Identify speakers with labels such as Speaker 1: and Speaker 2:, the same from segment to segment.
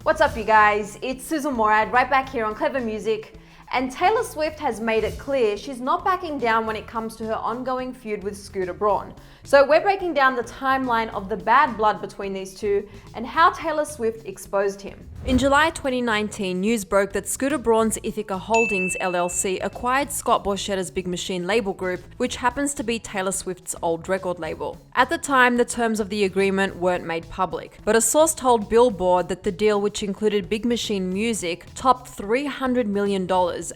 Speaker 1: What's up, you guys? It's Sussan Mourad right back here on Clevver Music. And Taylor Swift has made it clear she's not backing down when it comes to her ongoing feud with Scooter Braun. So we're breaking down the timeline of the bad blood between these two and how Taylor Swift exposed him. In July 2019, news broke that Scooter Braun's Ithaca Holdings LLC acquired Scott Borchetta's Big Machine label group, which happens to be Taylor Swift's old record label. At the time, the terms of the agreement weren't made public, but a source told Billboard that the deal, which included Big Machine music, topped $300 million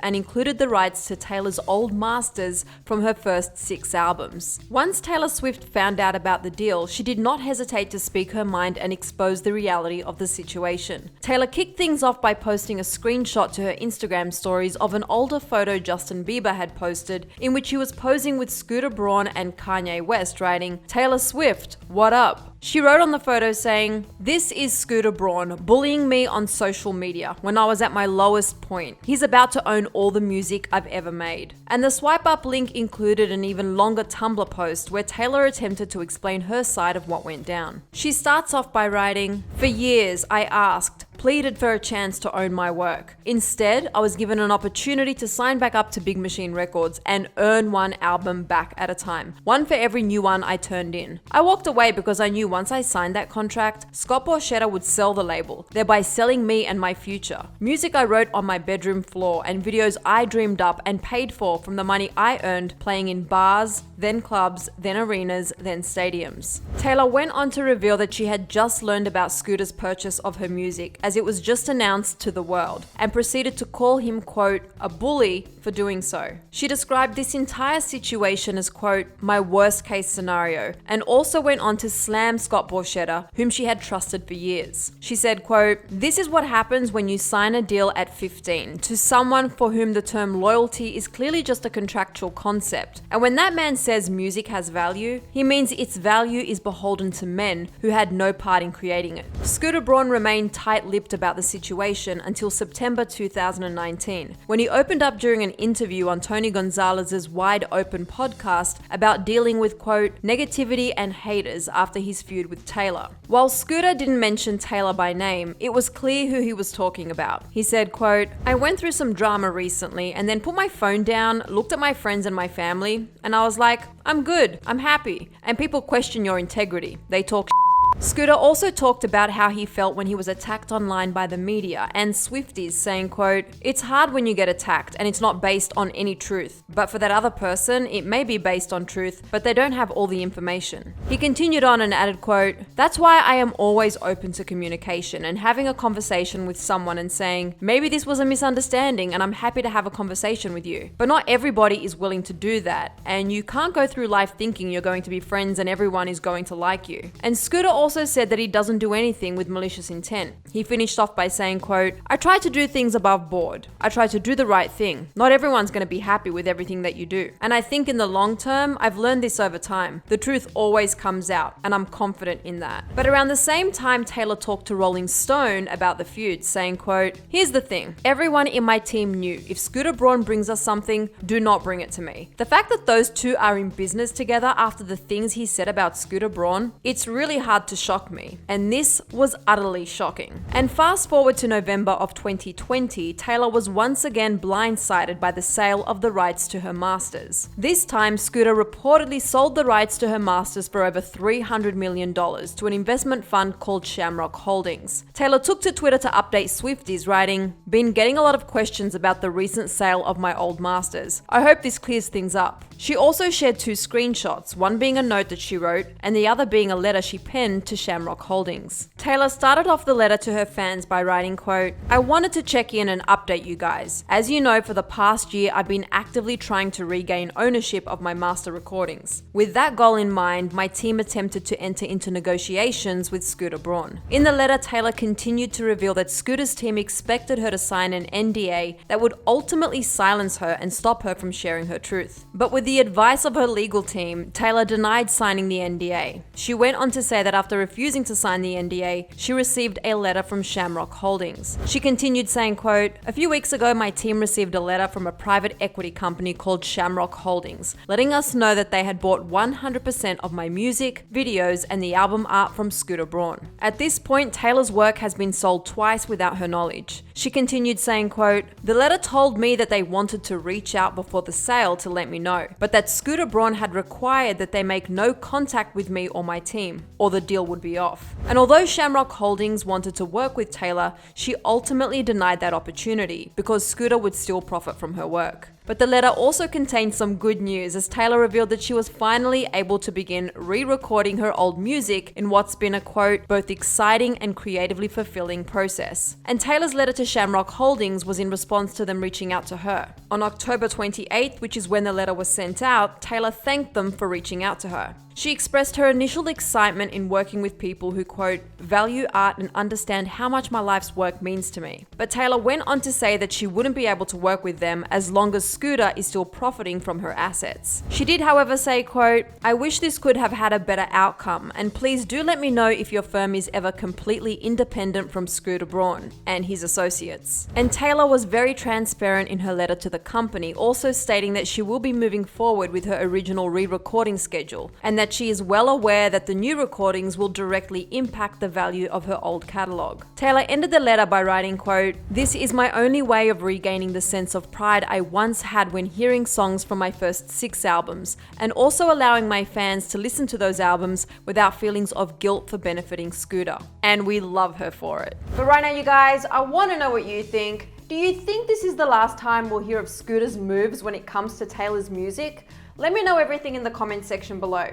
Speaker 1: and included the rights to Taylor's old masters from her first 6 albums. Once Taylor Swift found out about the deal, she did not hesitate to speak her mind and expose the reality of the situation. Taylor kicked things off by posting a screenshot to her Instagram stories of an older photo Justin Bieber had posted, in which he was posing with Scooter Braun and Kanye West, writing, "Taylor Swift, what up?" She wrote on the photo saying, "This is Scooter Braun bullying me on social media when I was at my lowest point. He's about to own all the music I've ever made." And the swipe up link included an even longer Tumblr post where Taylor attempted to explain her side of what went down. She starts off by writing, "For years I asked, pleaded for a chance to own my work. Instead, I was given an opportunity to sign back up to Big Machine Records and earn one album back at a time, one for every new one I turned in. I walked away because I knew once I signed that contract, Scott Borchetta would sell the label, thereby selling me and my future. Music I wrote on my bedroom floor and videos I dreamed up and paid for from the money I earned playing in bars, then clubs, then arenas, then stadiums." Taylor went on to reveal that she had just learned about Scooter's purchase of her music, as it was just announced to the world, and proceeded to call him, quote, "a bully" for doing so. She described this entire situation as, quote, "my worst case scenario," and also went on to slam Scott Borchetta, whom she had trusted for years. She said, quote, "This is what happens when you sign a deal at 15 to someone for whom the term loyalty is clearly just a contractual concept. And when that man says music has value, he means its value is beholden to men who had no part in creating it." Scooter Braun remained tight-lipped about the situation until September 2019, when he opened up during an interview on Tony Gonzalez's Wide Open podcast about dealing with, quote, "negativity and haters" after his feud with Taylor. While Scooter didn't mention Taylor by name, it was clear who he was talking about. He said, quote, "I went through some drama recently and then put my phone down, looked at my friends and my family, and I was like, I'm good, I'm happy, and people question your integrity. They talk shit." Scooter also talked about how he felt when he was attacked online by the media and Swifties, saying, quote, "It's hard when you get attacked and it's not based on any truth. But for that other person, it may be based on truth, but they don't have all the information." He continued on and added, quote, "That's why I am always open to communication and having a conversation with someone and saying, maybe this was a misunderstanding and I'm happy to have a conversation with you. But not everybody is willing to do that, and you can't go through life thinking you're going to be friends and everyone is going to like you." And Scooter also said that he doesn't do anything with malicious intent. He finished off by saying, quote, "I try to do things above board. I try to do the right thing. Not everyone's going to be happy with everything that you do. And I think in the long term, I've learned this over time. The truth always comes out, and I'm confident in that." But around the same time, Taylor talked to Rolling Stone about the feud, saying, quote, "Here's the thing. Everyone in my team knew if Scooter Braun brings us something, do not bring it to me. The fact that those two are in business together after the things he said about Scooter Braun, it's really hard to shock me. And this was utterly shocking." And fast forward to November of 2020, Taylor was once again blindsided by the sale of the rights to her masters. This time, Scooter reportedly sold the rights to her masters for over $300 million to an investment fund called Shamrock Holdings. Taylor took to Twitter to update Swifties, writing, "Been getting a lot of questions about the recent sale of my old masters. I hope this clears things up." She also shared 2 screenshots, one being a note that she wrote and the other being a letter she penned to Shamrock Holdings. Taylor started off the letter to her fans by writing, quote, "I wanted to check in and update you guys. As you know, for the past year, I've been actively trying to regain ownership of my master recordings. With that goal in mind, my team attempted to enter into negotiations with Scooter Braun." In the letter, Taylor continued to reveal that Scooter's team expected her to sign an NDA that would ultimately silence her and stop her from sharing her truth. But with the advice of her legal team, Taylor denied signing the NDA. She went on to say that after after refusing to sign the NDA, she received a letter from Shamrock Holdings. She continued saying, quote, "A few weeks ago, my team received a letter from a private equity company called Shamrock Holdings, letting us know that they had bought 100% of my music, videos, and the album art from Scooter Braun. At this point, Taylor's work has been sold twice without her knowledge." She continued saying, quote, "The letter told me that they wanted to reach out before the sale to let me know, but that Scooter Braun had required that they make no contact with me or my team, or the deal would be off." And although Shamrock Holdings wanted to work with Taylor, she ultimately denied that opportunity because Scooter would still profit from her work. But the letter also contained some good news, as Taylor revealed that she was finally able to begin re-recording her old music in what's been a, quote, "both exciting and creatively fulfilling process." And Taylor's letter to Shamrock Holdings was in response to them reaching out to her. On October 28th, which is when the letter was sent out, Taylor thanked them for reaching out to her. She expressed her initial excitement in working with people who, quote, "value art and understand how much my life's work means to me." But Taylor went on to say that she wouldn't be able to work with them as long as Scooter is still profiting from her assets. She did, however, say, quote, "I wish this could have had a better outcome, and please do let me know if your firm is ever completely independent from Scooter Braun and his associates." And Taylor was very transparent in her letter to the company, also stating that she will be moving forward with her original re-recording schedule, and that she is well aware that the new recordings will directly impact the value of her old catalogue. Taylor ended the letter by writing, quote, "This is my only way of regaining the sense of pride I once had when hearing songs from my first 6 albums, and also allowing my fans to listen to those albums without feelings of guilt for benefiting Scooter." And we love her for it. But right now, you guys, I want to know what you think. Do you think this is the last time we'll hear of Scooter's moves when it comes to Taylor's music? Let me know everything in the comment section below.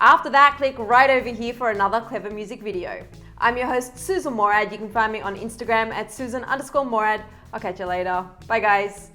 Speaker 1: After that, click right over here for another Clevver music video. I'm your host, Sussan Mourad. You can find me on Instagram at Sussan_Mourad. I'll catch you later. Bye, guys.